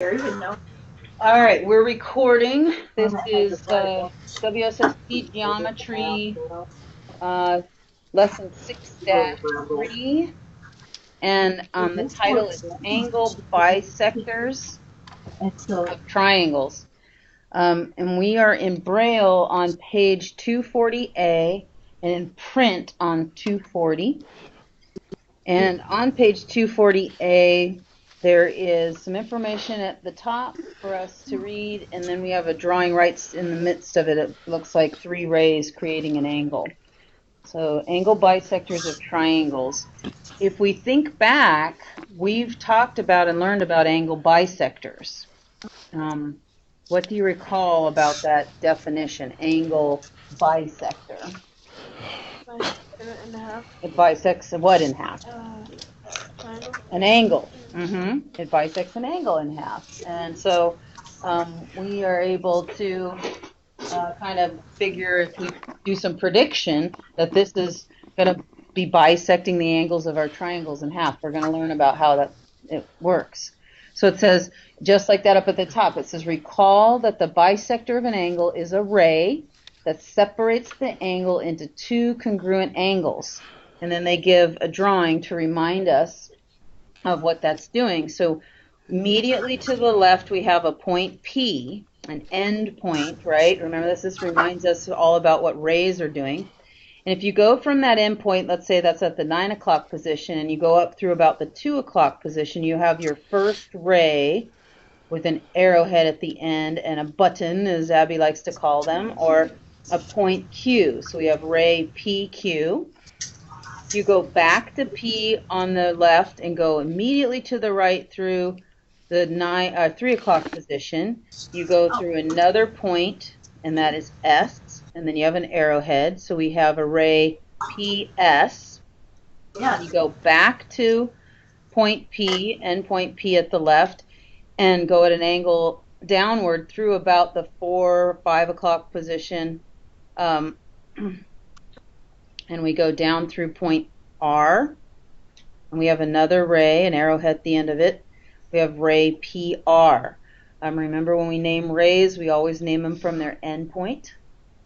All right, we're recording. This is WSSP Geometry Lesson 6-3, and the title is Angle Bisectors of Triangles. And we are in Braille on page 240A and in print on 240. And on page 240A, there is some information at the top for us to read, and then we have a drawing right in the midst of it. It looks like three rays creating an angle. So angle bisectors of triangles. If we think back, we've talked about and learned about angle bisectors. What do you recall about that definition, angle bisector? It bisects what in half? An angle. It bisects an angle in half. And so we are able to kind of figure, if we do some prediction, that this is going to be bisecting the angles of our triangles in half. We're going to learn about how it works. So it says, just like that up at the top, it says, recall that the bisector of an angle is a ray that separates the angle into two congruent angles. And then they give a drawing to remind us of what that's doing. So immediately to the left, we have a point P, an end point, right? Remember this reminds us all about what rays are doing. And if you go from that end point, let's say that's at the 9 o'clock position, and you go up through about the 2 o'clock position, you have your first ray with an arrowhead at the end and a button, as Abby likes to call them, or a point Q. So we have ray PQ. You go back to P on the left and go immediately to the right through the 3 o'clock position. You go through another point, and that is S, and then you have an arrowhead. So we have a ray PS. Yes. You go back to point P, end point P at the left, and go at an angle downward through about the 4 or 5 o'clock position. And we go down through point R, and we have another ray, an arrowhead at the end of it. We have ray PR. Remember when we name rays, we always name them from their end point.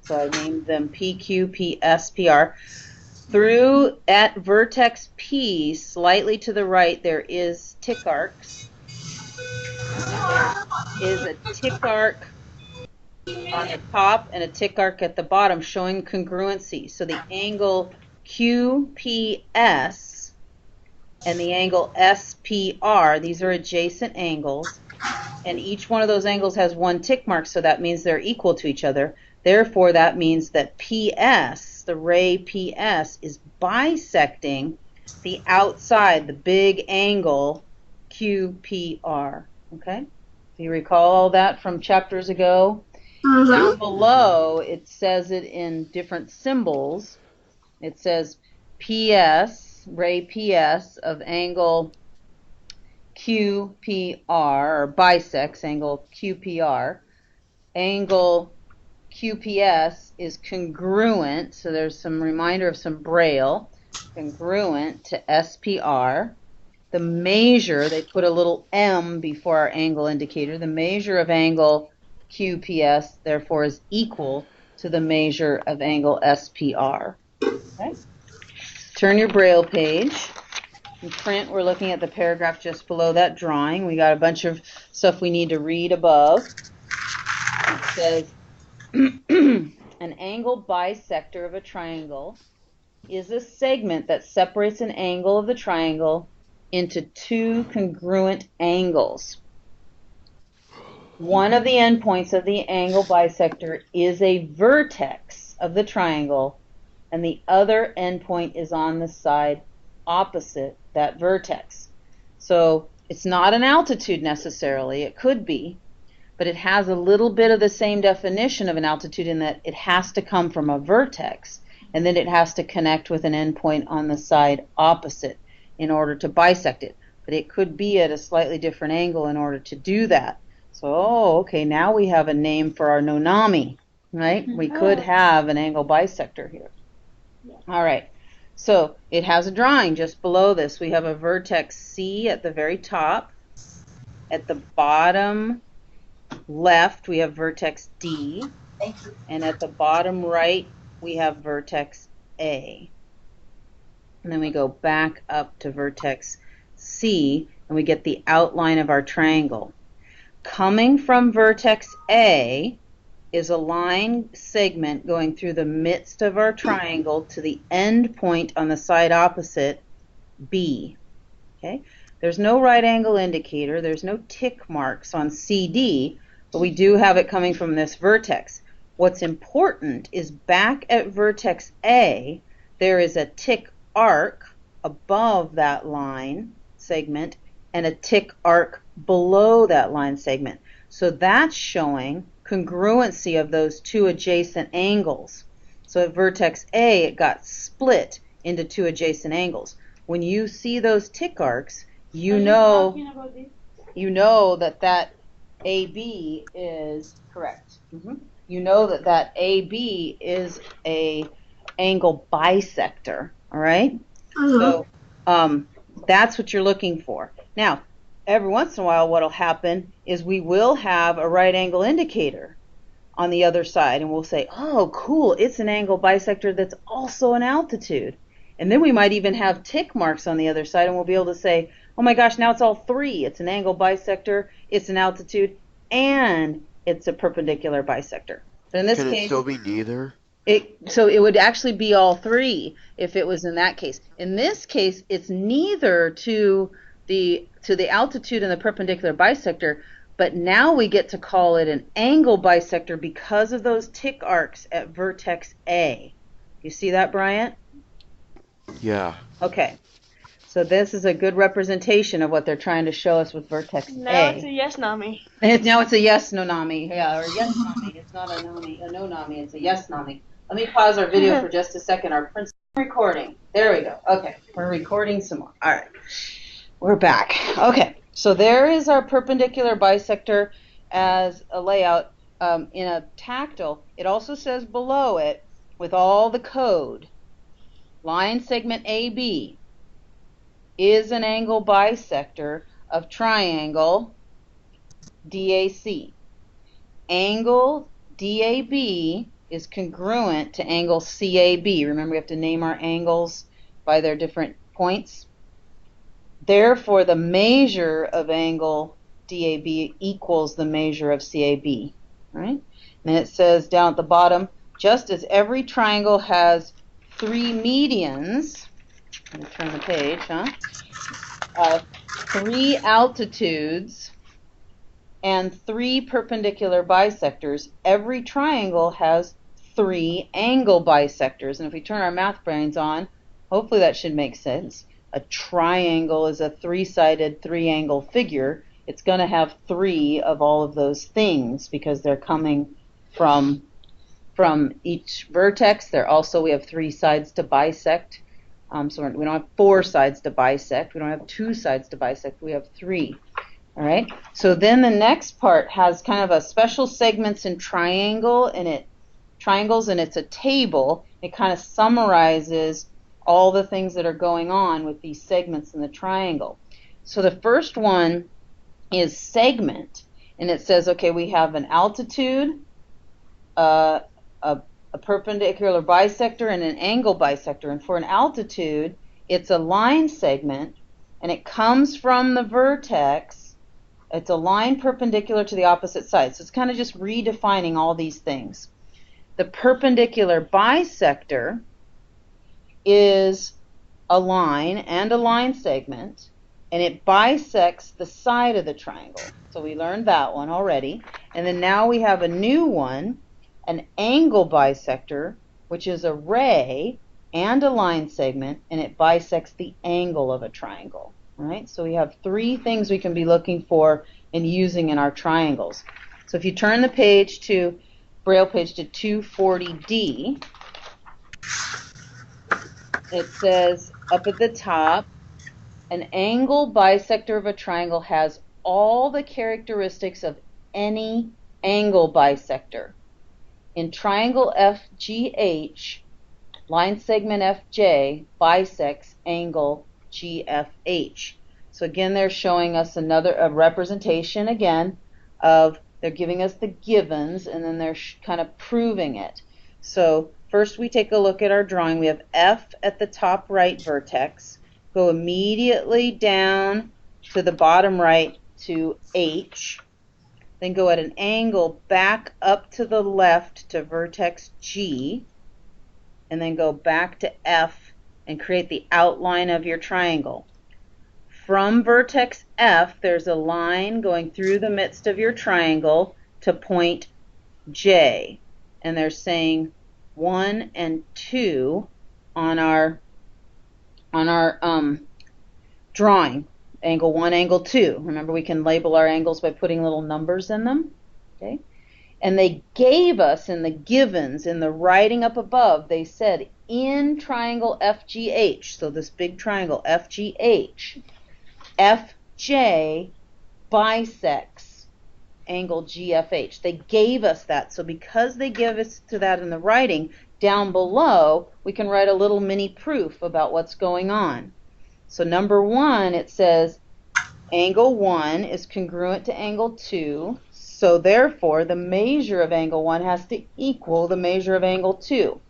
So I named them PQ, PS, PR. Through at vertex P, slightly to the right, there is tick arcs. There is a tick arc on the top and a tick arc at the bottom showing congruency. So the angle QPS and the angle SPR, these are adjacent angles, and each one of those angles has one tick mark, so that means they're equal to each other. Therefore, that means that PS, the ray PS, is bisecting the outside, the big angle QPR. Okay? Do you recall all that from chapters ago? Down below, it says it in different symbols. It says PS, ray PS of angle QPR, or bisects angle QPR. Angle QPS is congruent, so there's some reminder of some Braille, congruent to SPR. The measure, they put a little M before our angle indicator, the measure of angle QPS, therefore, is equal to the measure of angle SPR. Okay? Turn your Braille page. In print, we're looking at the paragraph just below that drawing. We got a bunch of stuff we need to read above. It says, an angle bisector of a triangle is a segment that separates an angle of the triangle into two congruent angles. One of the endpoints of the angle bisector is a vertex of the triangle, and the other endpoint is on the side opposite that vertex. So it's not an altitude necessarily. It could be, but it has a little bit of the same definition of an altitude in that it has to come from a vertex, and then it has to connect with an endpoint on the side opposite in order to bisect it. But it could be at a slightly different angle in order to do that. So, okay, now we have a name for our nonami, right? We could have an angle bisector here. All right, so it has a drawing just below this. We have a vertex C at the very top, At the bottom left, we have vertex D. Thank you. And at the bottom right, we have vertex A. And then we go back up to vertex C, and we get the outline of our triangle. Coming from vertex A is a line segment going through the midst of our triangle to the end point on the side opposite, B. Okay? There's no right angle indicator, there's no tick marks on CD, but we do have it coming from this vertex. What's important is back at vertex A, there is a tick arc above that line segment and a tick arc below that line segment. So that's showing congruency of those two adjacent angles. So at vertex A, it got split into two adjacent angles. When you see those tick arcs, you know that AB is correct. You know that AB is a angle bisector. All right? So that's what you're looking for. Now, every once in a while, what will happen is we will have a right angle indicator on the other side, and we'll say, oh, cool, it's an angle bisector that's also an altitude. And then we might even have tick marks on the other side, and we'll be able to say, oh my gosh, now it's all three. It's an angle bisector, it's an altitude, and it's a perpendicular bisector. But in this case, can it still be neither? So it would actually be all three if it was in that case. In this case, it's neither to the altitude and the perpendicular bisector, but now we get to call it an angle bisector because of those tick arcs at vertex A. You see that, Bryant? Yeah. Okay. So this is a good representation of what they're trying to show us with vertex A. Now it's a yes nami. Now it's a yes no nami. Yeah, or yes nami. It's not a no nami. It's a yes nami. Let me pause our video for just a second. Our principal recording. There we go. Okay, we're recording some more. All right, we're back. Okay, so there is our perpendicular bisector as a layout in a tactile. It also says below it with all the code. Line segment AB is an angle bisector of triangle DAC. Angle DAB is congruent to angle CAB. Remember, we have to name our angles by their different points. Therefore, the measure of angle DAB equals the measure of CAB. Right? And it says down at the bottom, just as every triangle has three medians, let me turn the page, three altitudes and three perpendicular bisectors, every triangle has three angle bisectors. And if we turn our math brains on, hopefully that should make sense. A triangle is a three-sided, three-angle figure. It's going to have three of all of those things because they're coming from each vertex. We have three sides to bisect. So we don't have four sides to bisect. We don't have two sides to bisect. We have three. All right. So then the next part has kind of a special segments in triangles, and it's a table. It kind of summarizes all the things that are going on with these segments in the triangle. So the first one is segment, and it says, okay, we have an altitude, a perpendicular bisector, and an angle bisector. And for an altitude, it's a line segment, and it comes from the vertex. It's a line perpendicular to the opposite side. So it's kind of just redefining all these things. The perpendicular bisector is a line and a line segment, and it bisects the side of the triangle. So we learned that one already. And then now we have a new one, an angle bisector, which is a ray and a line segment, and it bisects the angle of a triangle. All right? So we have three things we can be looking for and using in our triangles. So if you turn the page to Braille page to 240D, it says up at the top, an angle bisector of a triangle has all the characteristics of any angle bisector. In triangle FGH, line segment FJ bisects angle GFH. So So again, they're showing us a representation again of, they're giving us the givens, and then they're kind of proving it. So first we take a look at our drawing. We have F at the top right vertex. Go immediately down to the bottom right to H. Then go at an angle back up to the left to vertex G. And then go back to F and create the outline of your triangle. From vertex F, there's a line going through the midst of your triangle to point J. And they're saying 1 and 2 on our drawing. Angle 1, angle 2. Remember, we can label our angles by putting little numbers in them. Okay? And they gave us in the givens, in the writing up above, they said in triangle FGH, so this big triangle FGH, FJ bisects angle GFH. They gave us that. So because they give us to that in the writing, down below we can write a little mini proof about what's going on. So number 1, it says angle 1 is congruent to angle 2, so therefore the measure of angle 1 has to equal the measure of angle 2.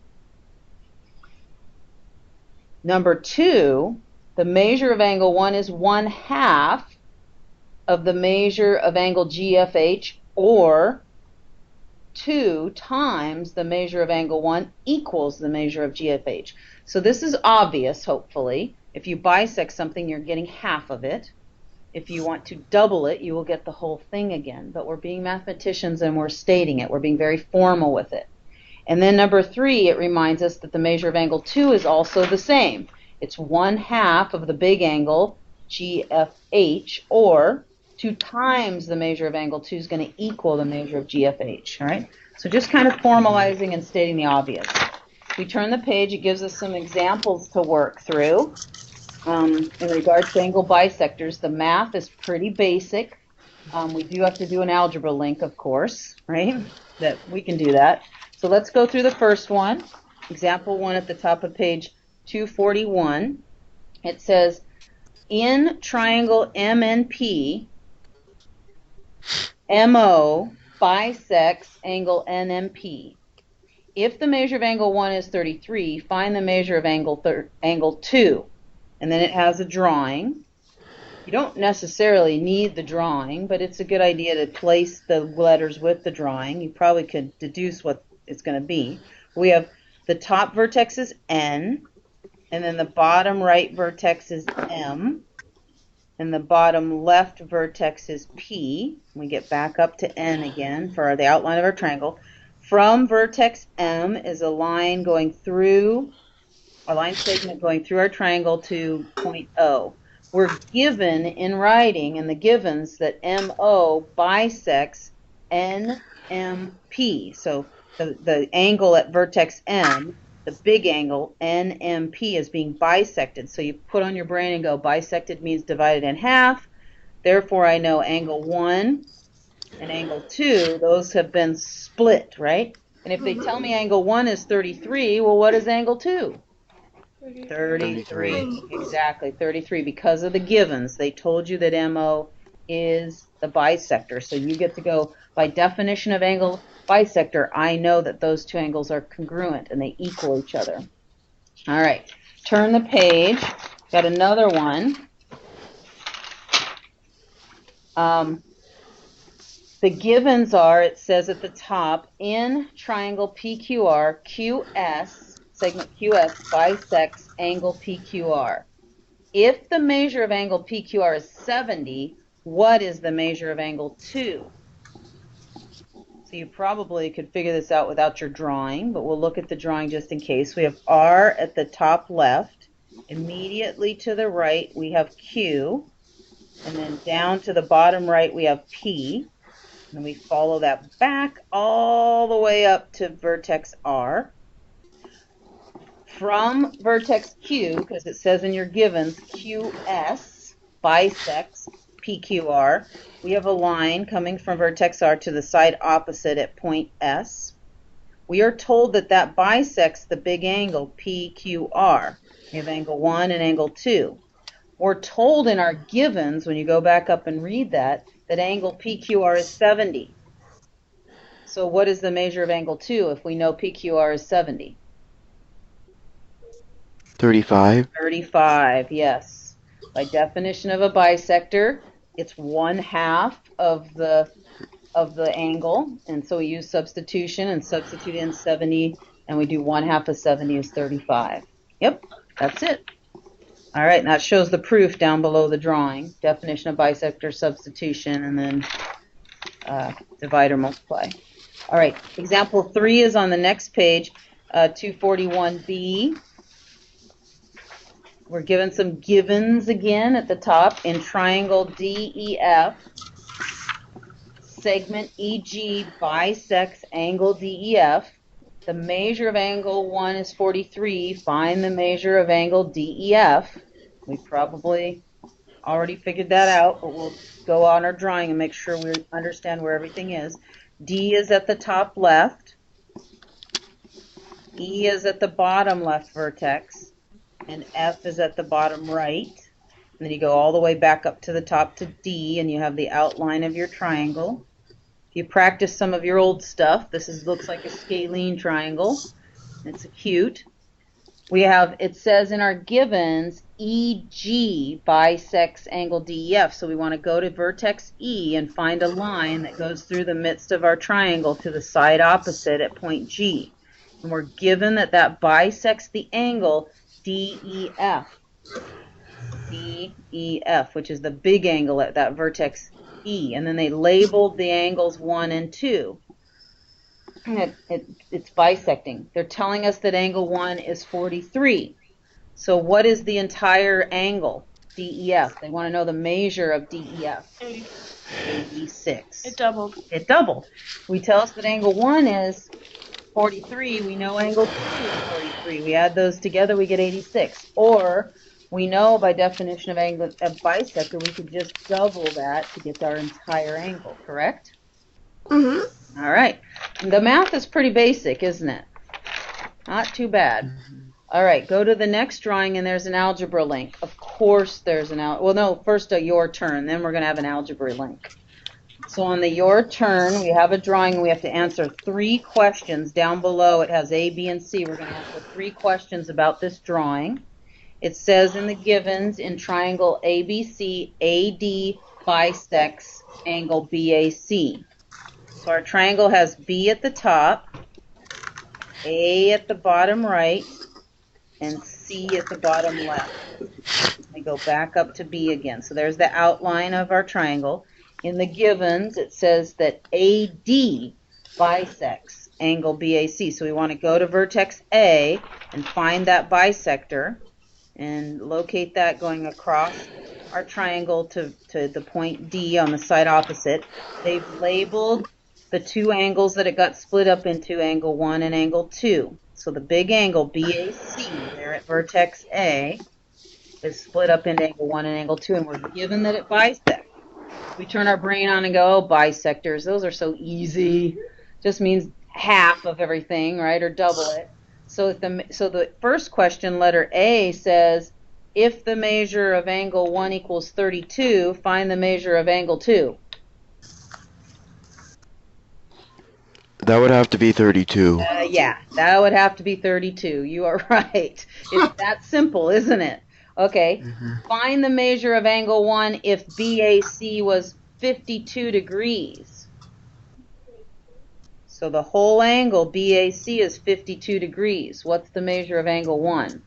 Number 2, the measure of angle 1 is 1/2 of the measure of angle GFH, or 2 times the measure of angle 1 equals the measure of GFH. So this is obvious, hopefully. If you bisect something, you're getting half of it. If you want to double it, you will get the whole thing again. But we're being mathematicians and we're stating it. We're being very formal with it. And then number 3, it reminds us that the measure of angle 2 is also the same. It's 1/2 of the big angle, GFH, or 2 times the measure of angle 2 is going to equal the measure of GFH. All right? So just kind of formalizing and stating the obvious. If we turn the page, it gives us some examples to work through. In regards to angle bisectors, the math is pretty basic. We do have to do an algebra link, of course, right? That we can do that. So let's go through the first one. Example 1 at the top of page 241. It says, in triangle MNP, MO bisects angle NMP. If the measure of angle 1 is 33, find the measure of angle 2. And then it has a drawing. You don't necessarily need the drawing, but it's a good idea to place the letters with the drawing. You probably could deduce what it's going to be. We have the top vertex is N, and then the bottom right vertex is M, and the bottom left vertex is P. We get back up to N again for the outline of our triangle. From vertex M is a line going through, a line segment going through our triangle to point O. We're given in writing in the givens that MO bisects NMP. So the angle at vertex M, the big angle, NMP, is being bisected. So you put on your brain and go, bisected means divided in half. Therefore, I know angle 1 and angle 2, those have been split, right? And if they tell me angle 1 is 33, well, what is angle 2? 33. Exactly, 33. Because of the givens, they told you that MO is the bisector. So you get to go, by definition of angle bisector, I know that those two angles are congruent and they equal each other. All right, turn the page. Got another one. The givens are, it says at the top, in triangle PQR, QS, segment QS bisects angle PQR. If the measure of angle PQR is 70, what is the measure of angle 2? So you probably could figure this out without your drawing, but we'll look at the drawing just in case. We have R at the top left. Immediately to the right, we have Q. And then down to the bottom right, we have P. And we follow that back all the way up to vertex R. From vertex Q, because it says in your givens, QS bisects PQR, we have a line coming from vertex R to the side opposite at point S. We are told that that bisects the big angle PQR. We have angle 1 and angle 2. we're told in our givens, when you go back up and read that angle PQR is 70. So what is the measure of angle 2 if we know PQR is 70? 35. 35, yes. By definition of a bisector, it's 1/2 of the angle, and so we use substitution and substitute in 70, and we do 1/2 of 70 is 35. Yep, that's it. All right, and that shows the proof down below the drawing. Definition of bisector, substitution, and then divide or multiply. All right, example 3 is on the next page, 241b. We're given some givens again at the top. In triangle DEF, segment EG bisects angle DEF. The measure of angle 1 is 43. Find the measure of angle DEF. We probably already figured that out, but we'll go on our drawing and make sure we understand where everything is. D is at the top left. E is at the bottom left vertex. And F is at the bottom right. And then you go all the way back up to the top to D, and you have the outline of your triangle. If you practice some of your old stuff, this looks like a scalene triangle. It's cute. It says in our givens, EG bisects angle DEF. So we want to go to vertex E and find a line that goes through the midst of our triangle to the side opposite at point G. And we're given that bisects the angle DEF. DEF, which is the big angle at that vertex E. And then they labeled the angles 1 and 2. It's bisecting. They're telling us that angle 1 is 43. So what is the entire angle, DEF? They want to know the measure of DEF. 86. It doubled. It doubled. We tell us that angle 1 is 43. We know angle 2 is 43. We add those together, we get 86. Or we know by definition of angle of bisector, we could just double that to get our entire angle, correct? Mm-hmm. All right. The math is pretty basic, isn't it? Not too bad. All right, go to the next drawing, and there's an algebra link. Of course there's well, no, first a your turn, then we're going to have an algebra link. So on the your turn, we have a drawing, and we have to answer 3 questions. Down below it has A, B, and C. We're going to answer 3 questions about this drawing. It says in the givens, in triangle ABC, AD bisects angle BAC. So our triangle has B at the top, A at the bottom right, and C at the bottom left. We go back up to B again. So there's the outline of our triangle. In the givens, it says that AD bisects angle BAC. So we want to go to vertex A and find that bisector and locate that going across our triangle to the point D on the side opposite. They've labeled the 2 angles that it got split up into, angle 1 and angle 2. So the big angle, BAC, there at vertex A, is split up into angle 1 and angle 2, and we're given that it bisects. We turn our brain on and go, oh, bisectors, those are so easy. Just means half of everything, right, or double it. So the first question, letter A, says, if the measure of angle 1 equals 32, find the measure of angle 2. That would have to be 32. Yeah, that would have to be 32. You are right. It's that simple, isn't it? Okay. Find the measure of angle 1 if BAC was 52 degrees. So the whole angle BAC is 52 degrees. What's the measure of angle 1?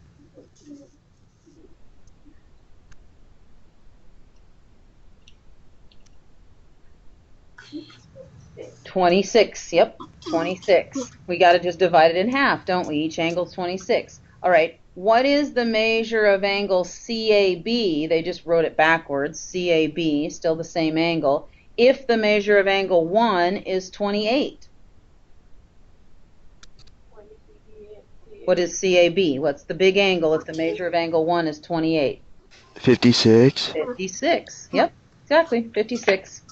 26. Yep, 26. We got to just divide it in half, don't we? Each angle's 26. All right. What is the measure of angle CAB? They just wrote it backwards. CAB, still the same angle. If the measure of angle 1 is 28. What is CAB? What's the big angle if the measure of angle 1 is 28? 56. 56. Yep, exactly. 56.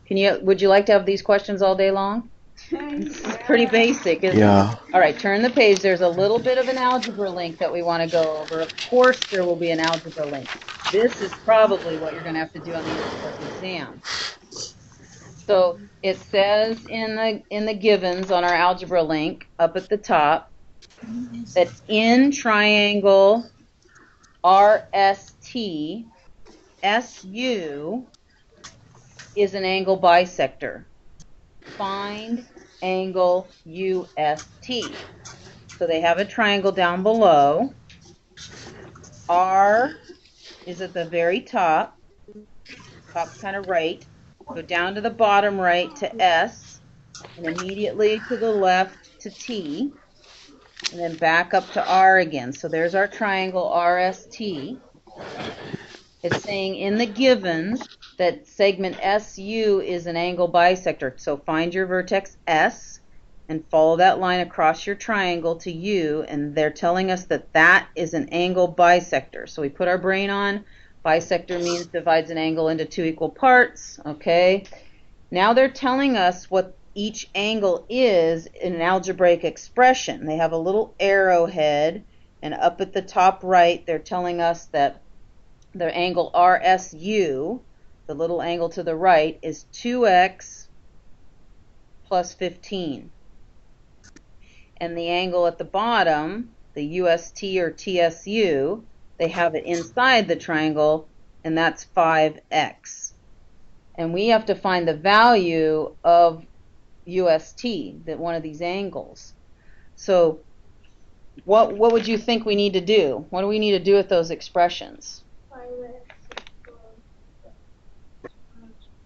Would you like to have these questions all day long? It's pretty basic, isn't it? All right, turn the page. There's a little bit of an algebra link that we want to go over. Of course there will be an algebra link. This is probably what you're going to have to do on the exam. So it says in the givens on our algebra link up at the top that in triangle RST, SU is an angle bisector. Find angle UST. So they have a triangle down below. R is at the very top kind of right. Go down to the bottom right to S, and immediately to the left to T, and then back up to R again. So there's our triangle RST. It's saying in the givens that segment SU is an angle bisector. So find your vertex S and follow that line across your triangle to U, and they're telling us that that is an angle bisector. So we put our brain on. Bisector means divides an angle into two equal parts. Okay. Now they're telling us what each angle is in an algebraic expression. They have a little arrowhead, and up at the top right, they're telling us that the angle RSU, the little angle to the right, is 2x plus 15. And the angle at the bottom, the UST or TSU, they have it inside the triangle, and that's 5x. And we have to find the value of UST, that one of these angles. So what would you think we need to do? What do we need to do with those expressions?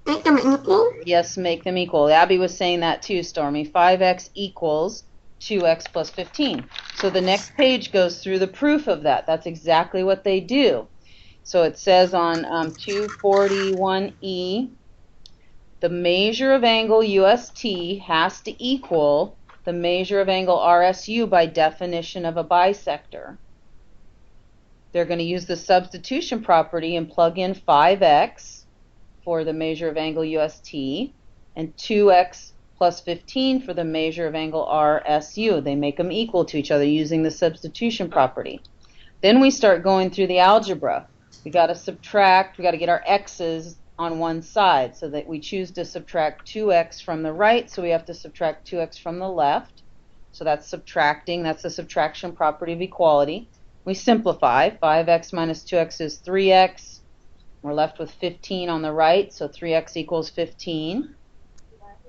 Make them equal? Yes, make them equal. Abby was saying that too, Stormy. 5x equals 2x plus 15. So the next page goes through the proof of that. That's exactly what they do. So it says on 241E, the measure of angle UST has to equal the measure of angle RSU by definition of a bisector. They're going to use the substitution property and plug in 5x for the measure of angle UST and 2x plus 15 for the measure of angle RSU. They make them equal to each other using the substitution property. Then we start going through the algebra. We got to subtract, we got to get our x's on one side, so that we choose to subtract 2x from the right, so we have to subtract 2x from the left. So that's subtracting, that's the subtraction property of equality. We simplify. 5x minus 2x is 3x. We're left with 15 on the right, so 3x equals 15.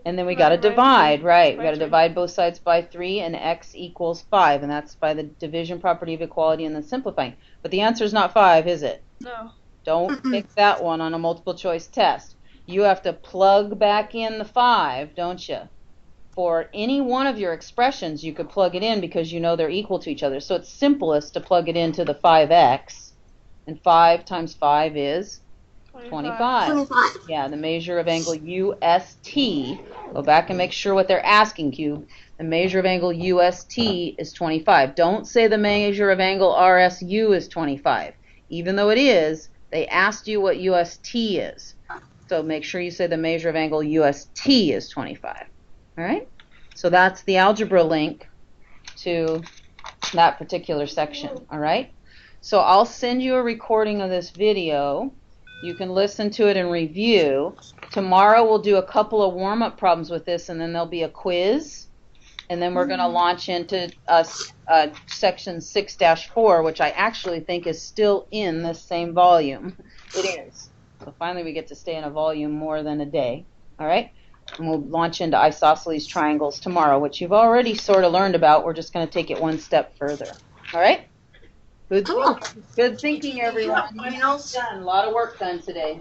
And then we got to divide, right? We got to divide both sides by 3, and x equals 5, and that's by the division property of equality and then simplifying. But the answer is not 5, is it? No. Don't pick that one on a multiple choice test. You have to plug back in the 5, don't you? For any one of your expressions, you could plug it in because you know they're equal to each other. So it's simplest to plug it into the 5x. And 5 times 5 is 25. 25. Yeah, the measure of angle UST. Go back and make sure what they're asking you. The measure of angle UST is 25. Don't say the measure of angle RSU is 25. Even though it is, they asked you what UST is. So make sure you say the measure of angle UST is 25. All right? So that's the algebra link to that particular section. All right? So I'll send you a recording of this video. You can listen to it and review. Tomorrow we'll do a couple of warm-up problems with this, and then there'll be a quiz. And then we're going to launch into section 6-4, which I actually think is still in the same volume. It is. So finally we get to stay in a volume more than a day. All right? And we'll launch into isosceles triangles tomorrow, which you've already sort of learned about. We're just going to take it one step further. All right? Good thinking, everyone. Done. A lot of work done today.